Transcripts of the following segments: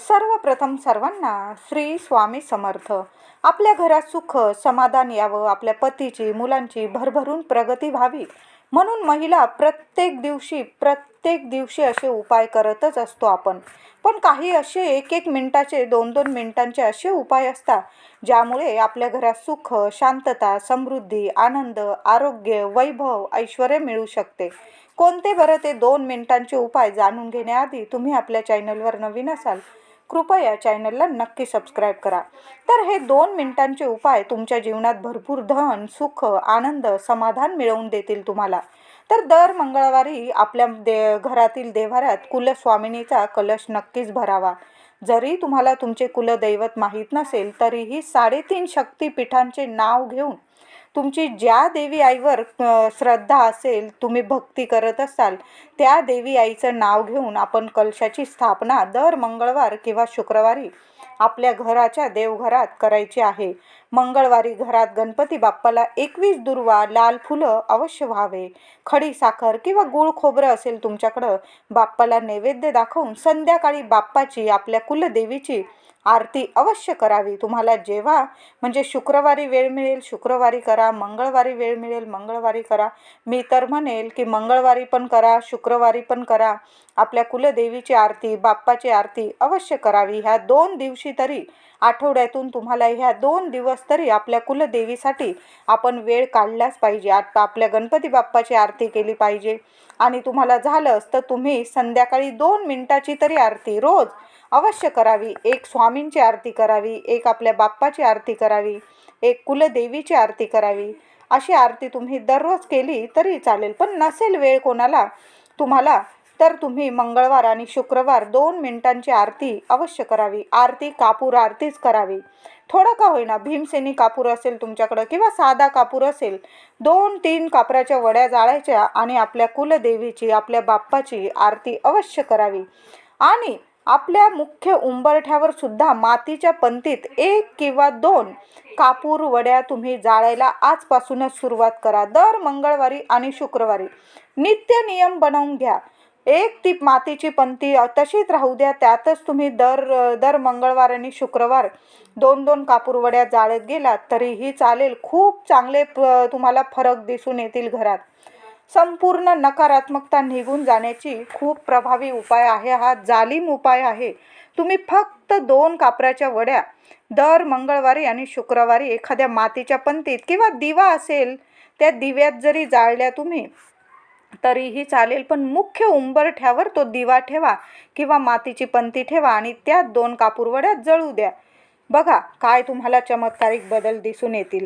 सर्वप्रथम सर्वांना श्री स्वामी समर्थ. आपल्या घरात सुख समाधान यावं, आपल्या पतीची मुलांची भरभरून प्रगती व्हावी म्हणून महिला प्रत्येक दिवशी असे उपाय करतच असतो आपण. पण काही असे एक एक मिनिटाचे 2-2 मिनिटांचे असे उपाय असतात ज्यामुळे आपल्या घरात सुख, शांतता, समृद्धी, आनंद, आरोग्य, वैभव, ऐश्वर्य मिळू शकते. कोणते बरं ते 2 मिनिटांचे उपाय जाणून घेण्याआधी तुम्ही आपल्या चॅनलवर नवीन असाल कृपया चॅनलला नक्की सबस्क्राईब करा. तर हे 2 मिनिटांचे उपाय तुमच्या जीवनात भरपूर धन, सुख, आनंद, समाधान मिळवून देतील तुम्हाला. तर दर मंगळवारी आपल्या घरातील देव्हाऱ्यात कुलस्वामिनीचा कलश नक्कीच भरावा. जरी तुम्हाला तुमचे कुलदैवत माहीत नसेल तरीही 3.5 शक्तिपीठांचे नाव घेऊन तुमची ज्या देवी आईवर श्रद्धा असेल, तुम्ही भक्ती करत असाल त्या देवी आईचं नाव घेऊन आपण कलशाची स्थापना दर मंगळवार किंवा शुक्रवारी आपल्या घराच्या देवघरात करायची आहे. मंगळवारी घरात गणपती बाप्पाला 21 दुर्वा, लाल फुलं अवश्य व्हावे. खडी साखर किंवा गूळ खोबरं असेल तुमच्याकडं, बाप्पाला नैवेद्य दाखवून संध्याकाळी बाप्पाची, आपल्या कुलदेवीची आरती अवश्य करावी. तुम्हाला जेव्हा म्हणजे शुक्रवारी वेळ मिळेल शुक्रवारी करा, मंगळवारी वेळ मिळेल मंगळवारी करा. मी तर म्हणेल की मंगळवारी पण करा, शुक्रवारी पण करा. आपल्या कुलदेवीची आरती, बाप्पाची आरती अवश्य करावी. ह्या 2 दिवशी तरी आठवड्यातून तुम्हाला ह्या 2 दिवस तरी आपल्या कुलदेवीसाठी आपण वेळ काढलाच पाहिजे. आपल्या गणपती बाप्पाची आरती केली पाहिजे. आणि तुम्हाला झालंच तर तुम्ही संध्याकाळी 2 मिनिटाची तरी आरती रोज अवश्य करावी. एक स्वामींची आरती करावी, एक आपल्या बाप्पाची आरती करावी, एक कुलदेवीची आरती करावी. अशी आरती तुम्ही दररोज केली तरी चालेल. पण नसेल वेळ कोणाला तुम्हाला तर तुम्ही मंगळवार आणि शुक्रवार 2 मिनिटांची आरती अवश्य करावी. आरती कापूर आरतीच करावी. थोडा का होईना, भीमसेनी कापूर असेल तुमच्याकडं किंवा साधा कापूर असेल, 2-3 कापराच्या वड्या जाळायच्या आणि आपल्या कुलदेवीची, आपल्या बाप्पाची आरती अवश्य करावी. आणि आपल्या मुख्य उंबरठ्यावर सुद्धा मातीच्या पंतीत 1 किंवा 2 कापूर वड्या तुम्ही जाळायला आजपासूनच सुरुवात करा. दर मंगळवारी आणि शुक्रवारी नित्य नियम बनवून घ्या. एक ती मातीची पंती तशीच राहू द्या, त्यातच तुम्ही दर मंगळवार आणि शुक्रवार 2-2 कापूर वड्या जाळत गेलात तरीही चालेल. खूप चांगले तुम्हाला फरक दिसून येतील घरात. संपूर्ण नकारात्मकता निघून जाण्याची खूप प्रभावी उपाय आहे हा. जालिम उपाय आहे. तुम्ही फक्त 2 कापराच्या वड्या दर मंगळवारी आणि शुक्रवारी एखाद्या मातीच्या पंतीत किंवा दिवा असेल त्या दिव्यात जरी जाळल्या तुम्ही तरीही चालेल. पण मुख्य उंबरठ्यावर तो दिवा ठेवा किंवा मातीची पंती ठेवा आणि त्यात 2 कापूर वड्या जळू द्या. बघा काय तुम्हाला चमत्कारिक बदल दिसून येतील.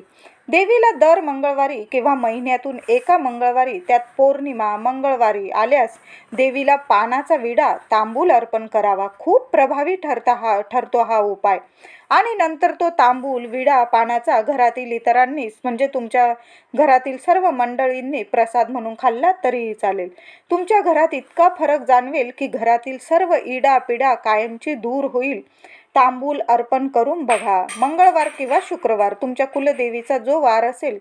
देवीला दर मंगळवारी किंवा महिन्यातून एका मंगळवारी, त्यात पौर्णिमा मंगळवारी आल्यास देवीला पानाचा विडा, तांबूल अर्पण करावा. खूप प्रभावी ठरतो हा उपाय. आणि नंतर तो तांबूल, विडा, पानाचा घरातील इतरांनीच म्हणजे तुमच्या घरातील सर्व मंडळींनी प्रसाद म्हणून खाल्ला तरीही चालेल. तुमच्या घरात इतका फरक जाणवेल की घरातील सर्व इडा-पिडा कायमची दूर होईल. तांबूल अर्पण करून बघा. मंगळवार किंवा शुक्रवार तुमच्या कुलदेवीचा जो वार असेल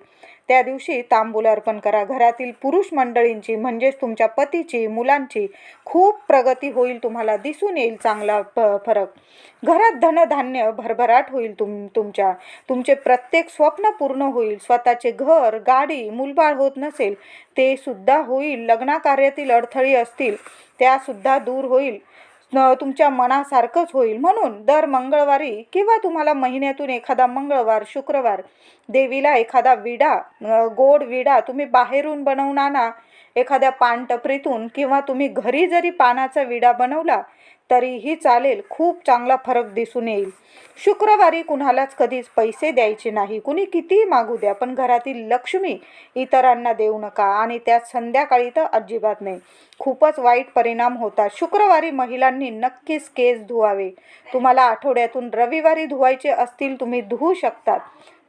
त्या दिवशी तांबूल अर्पण करा. घरातील पुरुष मंडळींची म्हणजेच तुमच्या पतीची, मुलांची खूप प्रगती होईल. तुम्हाला दिसून येईल चांगला फरक. घरात धनधान्य भरभराट होईल. तुमचे प्रत्येक स्वप्न पूर्ण होईल. स्वतःचे घर, गाडी, मुलबाळ होत नसेल ते सुद्धा होईल. लग्नाकार्यातील अडथळे असतील त्यासुद्धा दूर होईल. तुमच्या मनासारखंच होईल. म्हणून दर मंगळवारी किंवा तुम्हाला महिन्यातून एखादा मंगळवार, शुक्रवार देवीला एखादा विडा, गोड विडा तुम्ही बाहेरून बनवून आणा, एखाद्या पानटपरीतून, किंवा तुम्ही घरी जरी पानाचा विडा बनवला तरीही चालेल. खूप चांगला फरक दिसून येईल. शुक्रवारी कुणालाच कधीच पैसे द्यायचे नाही. कुणी कितीही मागू द्या, पण घरातील लक्ष्मी इतरांना देऊ नका. आणि त्यात संध्याकाळी तर अजिबात नाही. खूपच वाईट परिणाम होतात. शुक्रवारी महिलांनी नक्कीच केस धुवावे. तुम्हाला आठवड्यातून रविवारी धुवायचे असतील तुम्ही धुवू शकतात.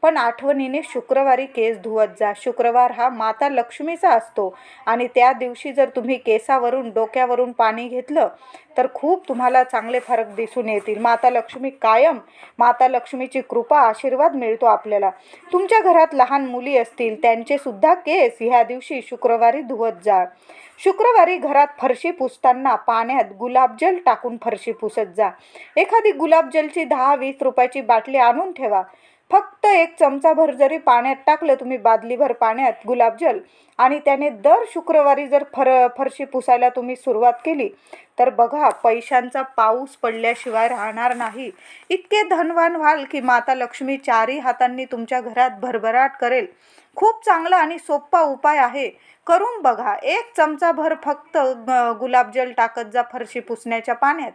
पण आठवणीने शुक्रवारी केस धुवत जा. शुक्रवार हा माता लक्ष्मीचा असतो आणि त्या दिवशी जर तुम्ही केसावरून डोक्यावरून पाणी घेतलं तर खूप तुम्हाला चांगले फरक दिसून येतील. माता लक्ष्मीची कृपा आशीर्वाद मिळतो आपल्याला. तुमच्या घरात लहान मुली असतील त्यांचे सुद्धा केस ह्या दिवशी शुक्रवारी धुवत जा. शुक्रवारी घरात फरशी पुसताना पाण्यात गुलाबजल टाकून फरशी पुसत जा. एखादी गुलाबजलची 10-20 रुपयाची बाटली आणून ठेवा. फक्त 1 चमचाभर जरी पाण्यात टाकलं तुम्ही, बादलीभर पाण्यात गुलाबजल, आणि त्याने दर शुक्रवारी जर फरशी पुसायला तुम्ही सुरुवात केली तर बघा, पैशांचा पाऊस पडल्याशिवाय राहणार नाही. इतके धनवान व्हाल की माता लक्ष्मी चारही हातांनी तुमच्या घरात भरभराट करेल. खूप चांगला आणि सोपा उपाय आहे, करून बघा. 1 चमचाभर फक्त गुलाबजल टाकत जा फरशी पुसण्याच्या पाण्यात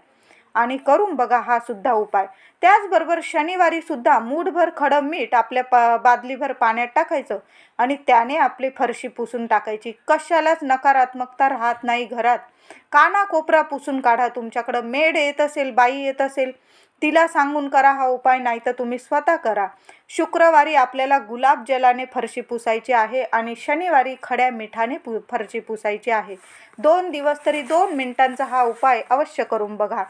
आणि करून बघा हा सुद्धा उपाय. त्याचबरोबर शनिवारी सुद्धा मूठभर खडं मीठ आपल्या बादलीभर पाण्यात टाकायचं आणि त्याने आपली फरशी पुसून टाकायची. कशालाच नकारात्मकता राहत नाही घरात. कानाकोपरा पुसून काढा. तुमच्याकडं मेड येत असेल, बाई येत असेल, तिला सांगून करा हा उपाय, नाही तर तुम्ही स्वतः करा. शुक्रवारी आपल्याला गुलाबजलाने फरशी पुसायची आहे आणि शनिवारी खड्या मिठाने फरशी पुसायची आहे. 2 दिवस तरी 2 मिनिटांचा हा उपाय अवश्य करून बघा.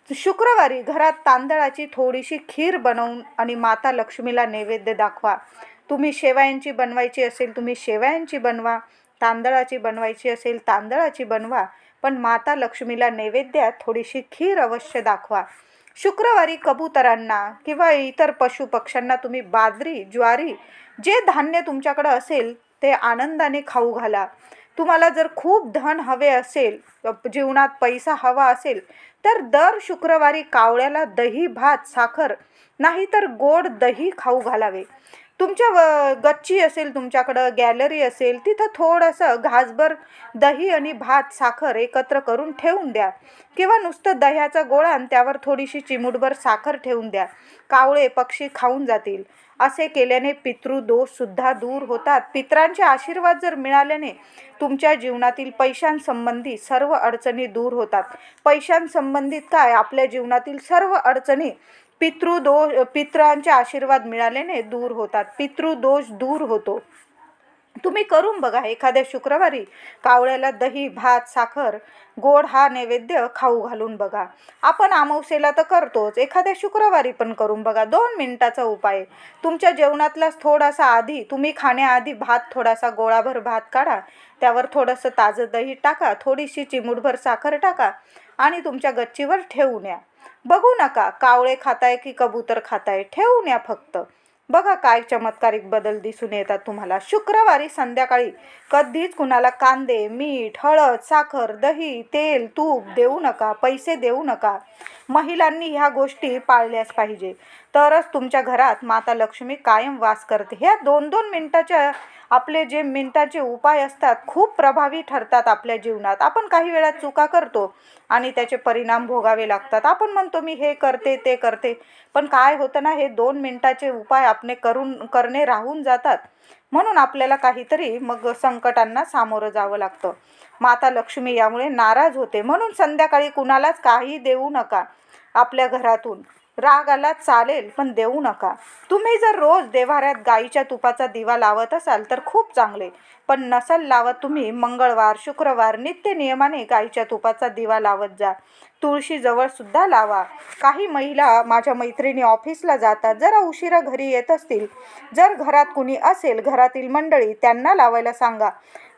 शुक्रवारी घरात तांदळाची थोडीशी खीर बनवून आणि माता लक्ष्मीला नैवेद्य दाखवा. तुम्ही शेवयांची बनवायची असेल तुम्ही शेवयांची बनवा, तांदळाची बनवायची असेल तांदळाची बनवा, पण माता लक्ष्मीला नैवेद्यात थोडीशी खीर अवश्य दाखवा. शुक्रवारी कबुतरांना किंवा इतर पशुपक्ष्यांना तुम्ही बाजरी, ज्वारी, जे धान्य तुमच्याकडं असेल ते आनंदाने खाऊ घाला. तुम्हाला जर खूप धन हवे असेल, जीवनात पैसा हवा असेल, तर दर शुक्रवारी कावळ्याला दही, भात, साखर नाही तर गोड दही खाऊ घालावे. तुमच्या गच्ची असेल, तुमच्याकडं गॅलरी असेल, तिथं थोडंसं घासभर दही आणि भात, साखर एकत्र करून ठेवून द्या किंवा नुसतं दह्याचा गोळा आणि त्यावर थोडीशी चिमूटभर साखर ठेवून द्या. कावळे, पक्षी खाऊन जातील. असे केल्याने पितृदोषसुद्धा दूर होतात. पितरांचे आशीर्वाद जर मिळाल्याने तुमच्या जीवनातील पैशांसंबंधी सर्व अडचणी दूर होतात. पैशांसंबंधित काय, आपल्या जीवनातील सर्व अडचणी पितरांचे आशीर्वाद मिळाल्याने दूर होतात. पितृदोष दूर होतो. तुम्ही करून बघा. एखाद्या शुक्रवारी कावळ्याला दही, भात, साखर, गोड हा नैवेद्य खाऊ घालून बघा. आपण अमावस्येला तर करतोच, एखाद्या शुक्रवारी पण करून बघा. 2 मिनिटाचा उपाय. तुमच्या जेवणातलाच थोडासा आधी, तुम्ही खाण्याआधी थोडासा गोळाभर भात काढा, त्यावर थोडंसं ताजं दही टाका, थोडीशी चिमूटभर साखर टाका आणि तुमच्या गच्चीवर ठेवून या. बघू नका कावळे खाताय की कबूतर खाताय, ठेवून या फक्त. बघा काय चमत्कारिक बदल दिसून येतात तुम्हाला. शुक्रवारी संध्याकाळी कधीच कुणाला कांदे, मीठ, हळद, साखर, दही, तेल, तूप देऊ नका, पैसे देऊ नका. महिलांनी ह्या गोष्टी पाळल्याच पाहिजे, तरच तुमच्या घरात माता लक्ष्मी कायम वास करते. ह्या 2-2 मिनिटाच्या आपले जे मिनिटाचे उपाय असतात खूप प्रभावी ठरतात आपल्या जीवनात. आपण काही वेळा चुका करतो आणि त्याचे परिणाम भोगावे लागतात. आपण म्हणतो मी हे करते ते करते, पण काय होतं ना, हे 2 मिनिटाचे उपाय आपले करणे राहून जातात. म्हणून आपल्याला काहीतरी मग संकटांना सामोरं जावं लागतं. माता लक्ष्मी यामुळे नाराज होते. म्हणून संध्याकाळी कुणालाच काही देऊ नका आपल्या घरातून. राग आला चालेल पण देऊ नका. तुम्ही जर रोज देव्हाऱ्यात गाईच्या तुपाचा दिवा लावत असाल तर खूप चांगले, पण नसल लावत तुम्ही मंगळवार, शुक्रवार नित्य नियमाने गाईच्या तुपाचा दिवा लावत जा. तुळशीजवळ सुद्धा लावा. काही महिला माझ्या मैत्रिणी ऑफिसला जातात, जरा उशिरा घरी येत असतील, जर घरात कुणी असेल, घरातील मंडळी, त्यांना लावायला सांगा.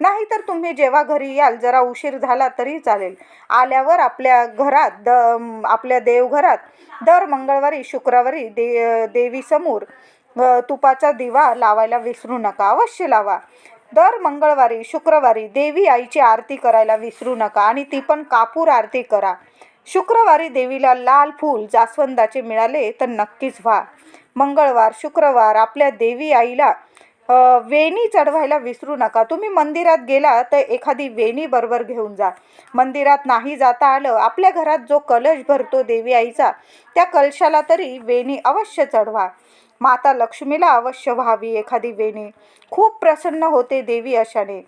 नाहीतर तुम्ही जेव्हा घरी याल जरा उशीर झाला तरी चालेल, आल्यावर आपल्या घरात आपल्या देवघरात दर मंगळवारी, शुक्रवारी देवीसमोर तुपाचा दिवा लावायला विसरू नका. अवश्य लावा. दर मंगळवारी, शुक्रवारी देवी आईची आरती करायला विसरू नका आणि ती पण कापूर आरती करा. शुक्रवारी देवीला लाल फूल जास्वंदाचे मिळाले तर नक्कीच व्हा. मंगळवार, शुक्रवार आपल्या देवी आईला वेणी चढवायला विसरू नका. तुम्ही मंदिरात गेला तर एखादी वेणी बरोबर घेऊन जा. मंदिरात नाही जाता आलं, आपल्या घरात जो कलश भरतो देवी आईचा, त्या कलशाला तरी वेणी अवश्य चढवा. माता लक्ष्मीला अवश्य व्हावी एखादी वेणी. खूप प्रसन्न होते देवी अशाने.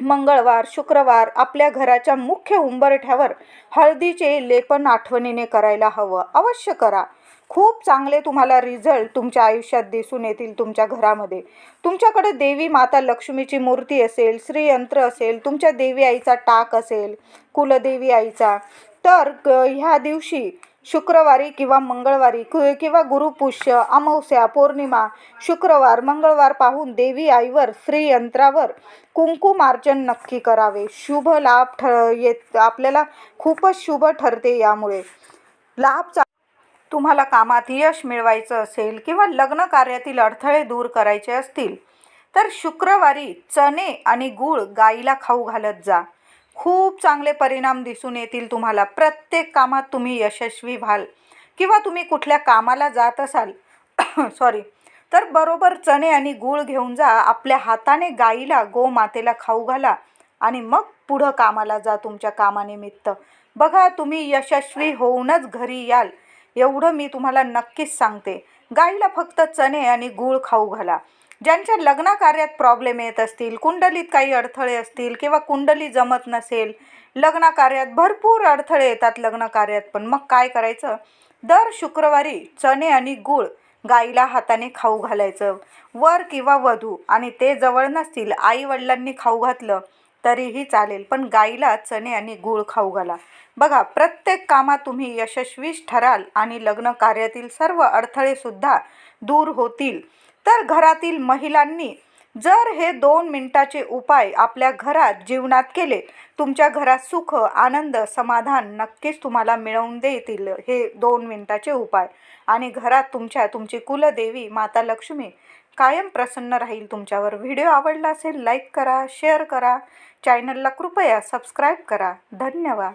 मंगळवार, शुक्रवार आपल्या घराच्या मुख्य उंबरठ्यावर हळदीचे लेपन आठवणीने करायला हवं. अवश्य करा. खूप चांगले तुम्हाला रिझल्ट तुमच्या आयुष्यात दिसून येतील. तुमच्या घरामध्ये तुमच्याकडे देवी माता लक्ष्मीची मूर्ती असेल, श्रीयंत्र असेल, तुमच्या देवी आईचा टाक असेल, कुलदेवी आईचा, तर ह्या दिवशी शुक्रवारी किंवा मंगळवारी किंवा गुरुपुष्य, अमावस्या, पौर्णिमा, शुक्रवार, मंगळवार पाहून देवी आईवर श्रीयंत्रावर कुंकुमार्चन नक्की करावे. शुभ लाभ येत आपल्याला खूपच शुभ ठरते. यामुळे लाभ तुम्हाला कामात यश मिळवायचं असेल किंवा लग्न कार्यातील अडथळे दूर करायचे असतील तर शुक्रवारी चणे आणि गूळ गाईला खाऊ घालत जा. खूप चांगले परिणाम दिसून येतील तुम्हाला. प्रत्येक कामात तुम्ही यशस्वी व्हाल. किंवा तुम्ही कुठल्या कामाला जात असाल सॉरी, तर बरोबर चणे आणि गूळ घेऊन जा. आपल्या हाताने गाईला, गोमातेला खाऊ घाला आणि मग पुढं कामाला जा तुमच्या कामानिमित्त. बघा, तुम्ही यशस्वी होऊनच घरी याल, एवढं मी तुम्हाला नक्कीच सांगते. गाईला फक्त चणे आणि गूळ खाऊ घाला. ज्यांच्या लग्न कार्यात प्रॉब्लेम येत असतील, कुंडलीत काही अडथळे असतील किंवा कुंडली जमत नसेल, लग्न कार्यात भरपूर अडथळे येतात लग्न कार्यात, पण मग काय करायचं? दर शुक्रवारी चणे आणि गूळ गाईला हाताने खाऊ घालायचं. वर किंवा वधू आणि ते जवळ नसतील, आई वडिलांनी खाऊ घातलं तरीही चालेल, पण गाईला चणे आणि गूळ खाऊ घाला. बघा, प्रत्येक कामात तुम्ही यशस्वीच ठराल आणि लग्न कार्यातील सर्व अडथळे सुद्धा दूर होतील. तर घरातील महिलांनी जर हे 2 मिनिटाचे उपाय आपल्या घरात जीवनात केले, तुमच्या घरात सुख, आनंद, समाधान नक्कीच तुम्हाला मिळवून देतील हे 2 मिनिटाचे उपाय. आणि घरात तुमची कुलदेवी माता लक्ष्मी कायम प्रसन्न राहील तुमच्यावर. व्हिडिओ आवडला असेल लाईक करा, शेअर करा, चॅनलला कृपया सबस्क्राईब करा. धन्यवाद.